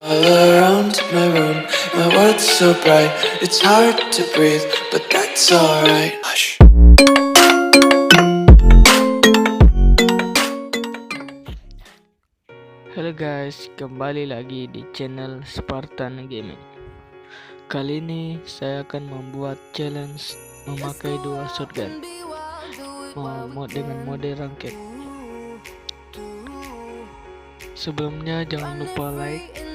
All around my room, my world's so bright, it's hard to breathe, but that's alright. Hush. Halo guys, kembali lagi di channel Spartan Gaming. Kali ini saya akan membuat challenge memakai dua shotgun dengan mode ranked. Sebelumnya jangan lupa like,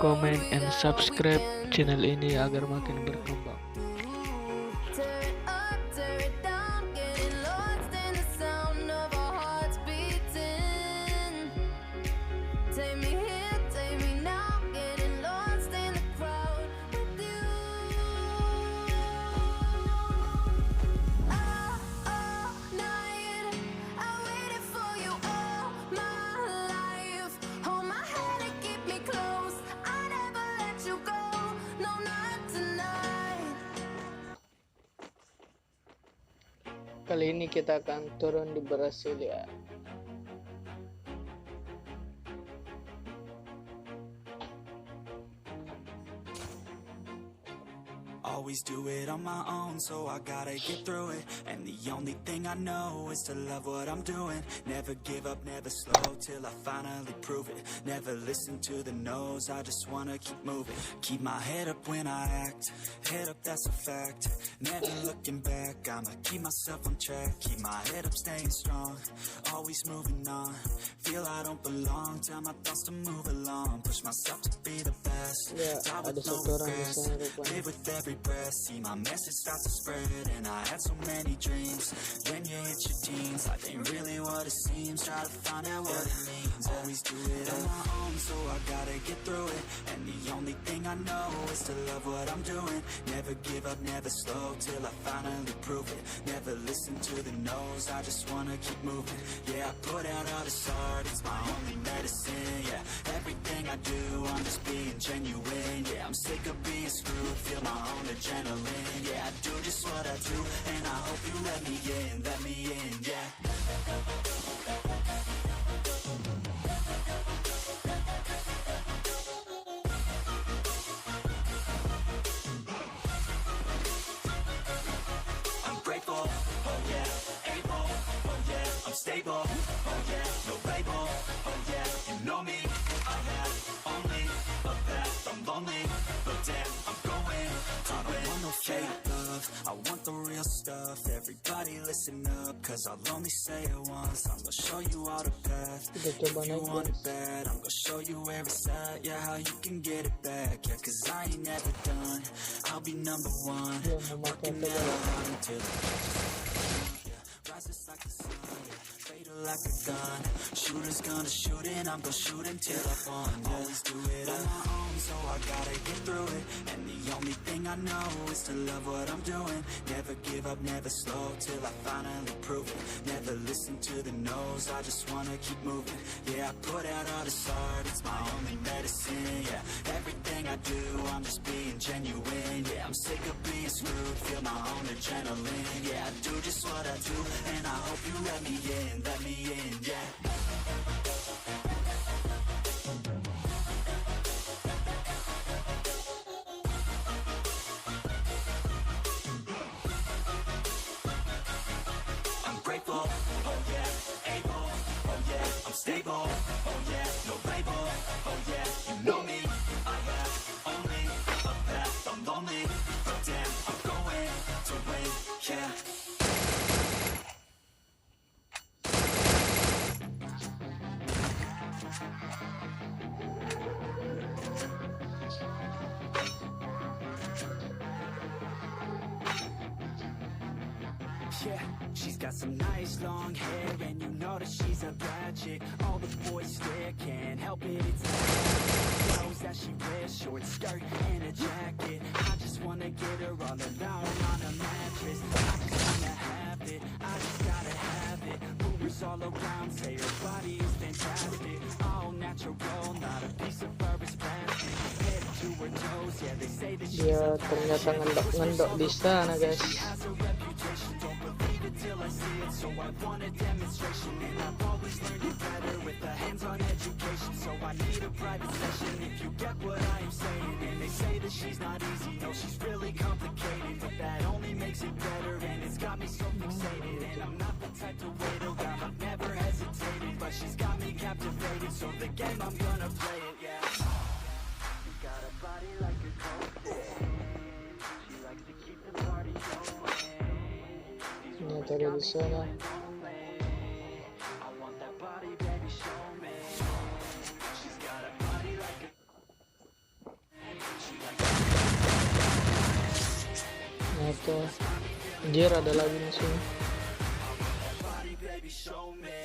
comment, and subscribe channel ini agar makin berkembang. Kali ini kita akan turun di Brasilia. Always do it on my own, so I gotta get through it. And the only thing I know is to love what I'm doing. Never give up, never slow, till I finally prove it. Never listen to the no's, I just wanna keep moving. Keep my head up when I act, head up, that's a fact. Never looking back, I'ma keep myself on track. Keep my head up, staying strong, always moving on. Feel I don't belong, tell my thoughts to move along. Push myself to be the best, die with no regrets. Live with every breath, see my message start to spread. And I had so many dreams. When you hit your teens, life ain't really what it seems. Try to find out what it means. Always do it on my own, so I gotta get through it. And the only thing I know is to love what I'm doing. Never give up, never slow, till I finally prove it. Never listen to the no's, I just wanna keep moving. Yeah, I put out all this art, it's my only medicine. Yeah, everything I do, I'm just being genuine. Yeah, I'm sick of being screwed, feel my own adrenaline. Yeah, I do just what I do, and I hope you let me in, yeah. I'm grateful, oh yeah, able, oh yeah, I'm stable, oh yeah, no label, oh yeah, you know me, I have only a path, I'm lonely, but damn, I'm going to win. I don't want no fake love, I want the real stuff. Everybody listen up, cause I'll only say it once. I'm gonna show you all the path. If you want it bad, I'm gonna show you where it's at. Yeah, how you can get it back. Yeah, cause I ain't never done, I'll be number one. Working hella hard until rises like the sun, yeah. Fatal like a gun. Shooter's gonna shoot and I'm gonna shoot until I won. Yeah. Always do it on my own, so I gotta get through it. And the only thing I know is to love what I'm doing. Never give up, never slow, till I finally prove it. Never listen to the no's, I just wanna keep moving. Yeah, I put out all this art, it's my only medicine. Yeah, everything I do, I'm just being genuine. Yeah, I'm sick of being screwed, feel my own adrenaline. Yeah, I do just what I do, and I hope you let me in, yeah. I'm grateful, oh yeah, able, oh yeah, I'm stable, oh yeah, no label, oh yeah, you know me, I have only a path, I'm lonely, but damn, I'm going to win, yeah. Yeah, she's got some nice long hair, and you know that she's a bad chick. All the boys stare, can't help it, it's clothes that she wears, short skirt and a jacket. I just wanna get her all alone on a mattress. I just wanna have it, I just gotta have it. Rumors all around say her body is fantastic. All natural, not a piece of fur is plastic. Head to her toes, yeah, they say that she's Dia ternyata ngendok di sana guys. see it, so I want a demonstration. And I've always learned it better with a hands-on education. So I need a private session if you get what I am saying. And they say that she's not easy, no, she's really complicated, but that only makes it better, and it's got me so fixated. And I'm not the type to wait around, I've never hesitated, but she's got me captivated, so the game I'm gonna play it, yeah. You got a body like a cocaine. She likes to keep the party going. Ini tadi di sana. I want that body, baby, show me. She's got a body like a Nah itu Jer ada lagi di sini. body, baby, show me.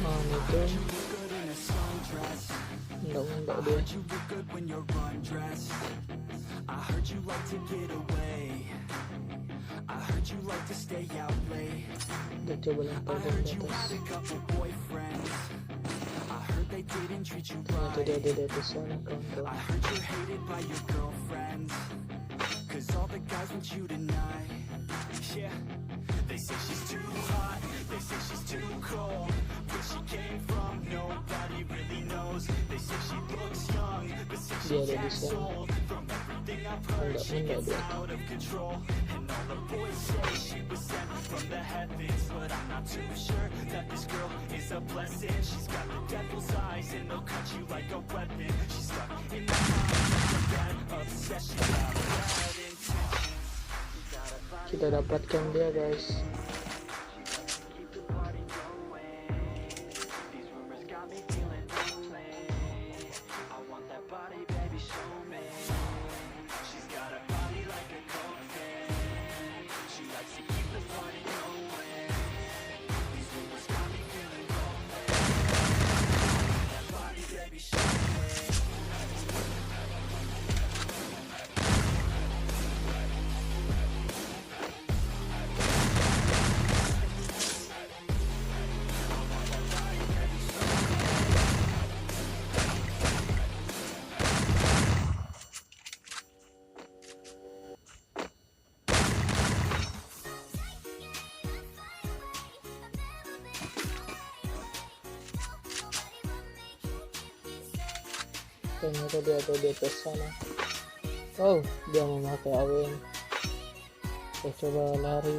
Nah itu Good in a sundress. enggak I dia. heard you look good when you're undressed. I heard you like to get away. I heard you like to stay out late. Kita coba I lempar heard dari you had atas. a couple boyfriends. I heard they didn't treat you Ternyata dia right. ada di atas sana I kawan-kawan. heard you're hated by your girlfriends, 'cause all the guys want you tonight. Yeah, they say she's too hot, they say she's too cold. Where she came from, nobody really knows. They say she looks young, but say Dia she ada di acts sana. old. From everything I've heard, she Enggak gets dia. out of control. And all the boys say she was sent from the heavens, but I'm not too sure that this girl is a blessing. She's got the devil's eyes and they'll cut you like a weapon. She's stuck in my mind like a bad obsession. Got bad intentions. She got a body Kita dapatkan dia guys. keep the party going. These rumors got me feeling lonely. I want that body, baby, show me. She's got a body like a cocaine. She likes to keep the party going. These rumors got me feeling lonely. That body, baby, show me. Ternyata dia ada di atas sana. Oh, dia memakai awen. Kita coba lari.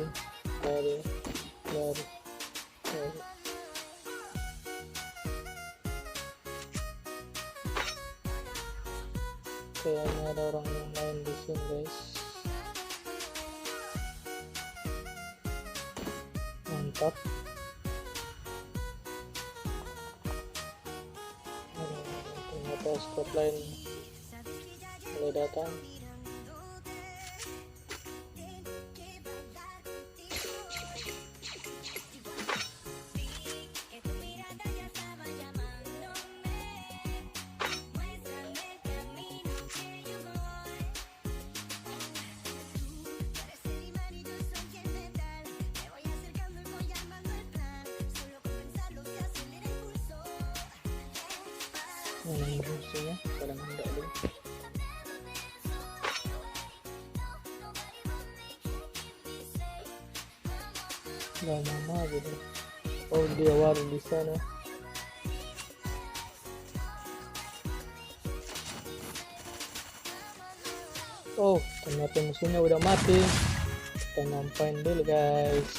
Kayaknya ada orang yang lain di sini guys. Mantap. Ternyata squad lain mulai datang. Yang musuhnya kadang enggak deh. Gak mana gitu. Oh dia waru di sana. Oh ternyata musuhnya udah mati. Kita nyampain dulu guys.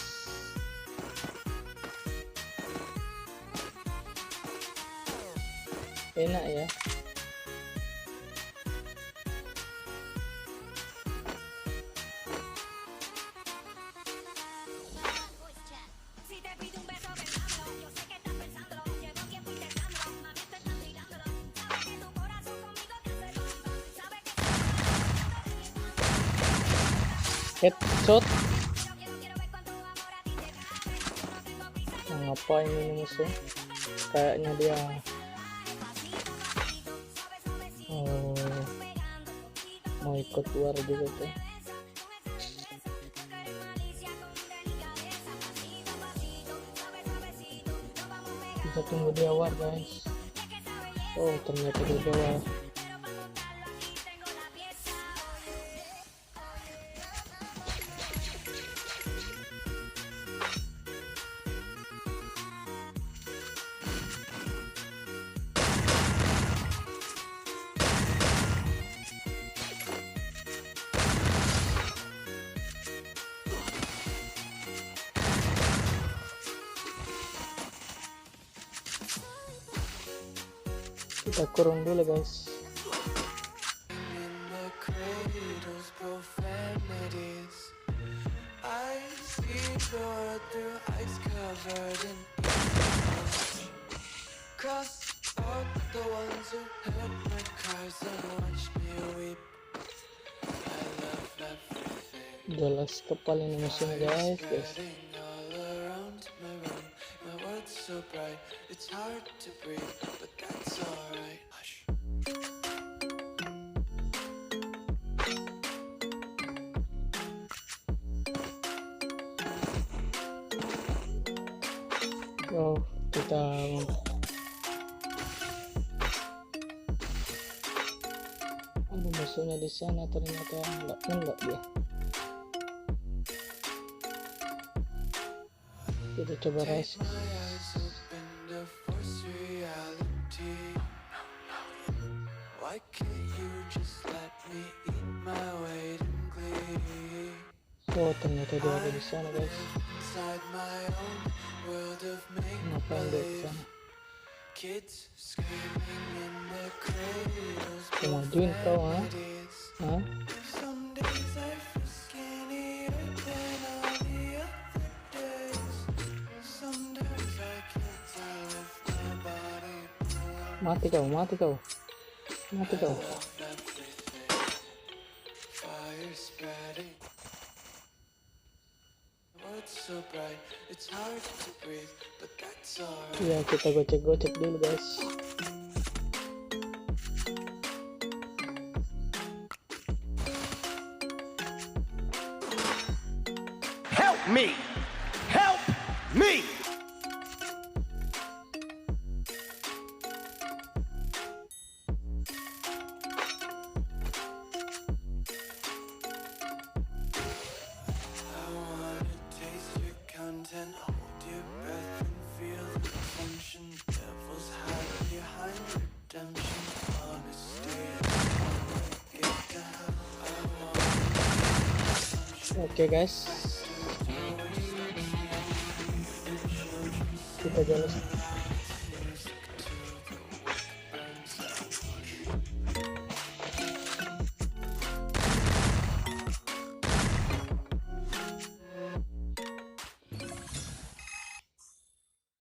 Enak ya. Headshot. Nah, ngapain ini musuh? Kayaknya dia ikut war juga tuh. Kita tunggu dia war guys. Oh ternyata dia udah war. Kita kurung dulu guys. In the cradles, profanities. I see the world through ice covered in age. Cross out the ones who heard my cries and watched me weep. I love everything. Jelas kepala ini musuhnya guys. Spreading all around my room. My world's so bright, it's hard to breathe, but that's alright. Hush. Oh kita musuhnya di sana ternyata enggak dia. Kita coba res. My eyes open to force reality. Why can't you just let me eat my weight in glee? Oh ternyata dia ada di sana guys. Inside my own world of Ngapain dia di make-believe. sana? Kids screaming in the cradles. Kemajuin kau profanities. Hah? Some days I feel skinnier than all the other days. Sometimes I can't tell if my body belongs. Mati kau. Love everything. Fire spreading. World's so bright, it's hard to breathe, but that's alright. Ya kita gocek dulu guys. Help me! Help me! I wanna taste your content, hold your breath and feel the tension. Devils hide behind redemption. Honesty, I wanna get down. I wanna Oke guys. Kita jalan.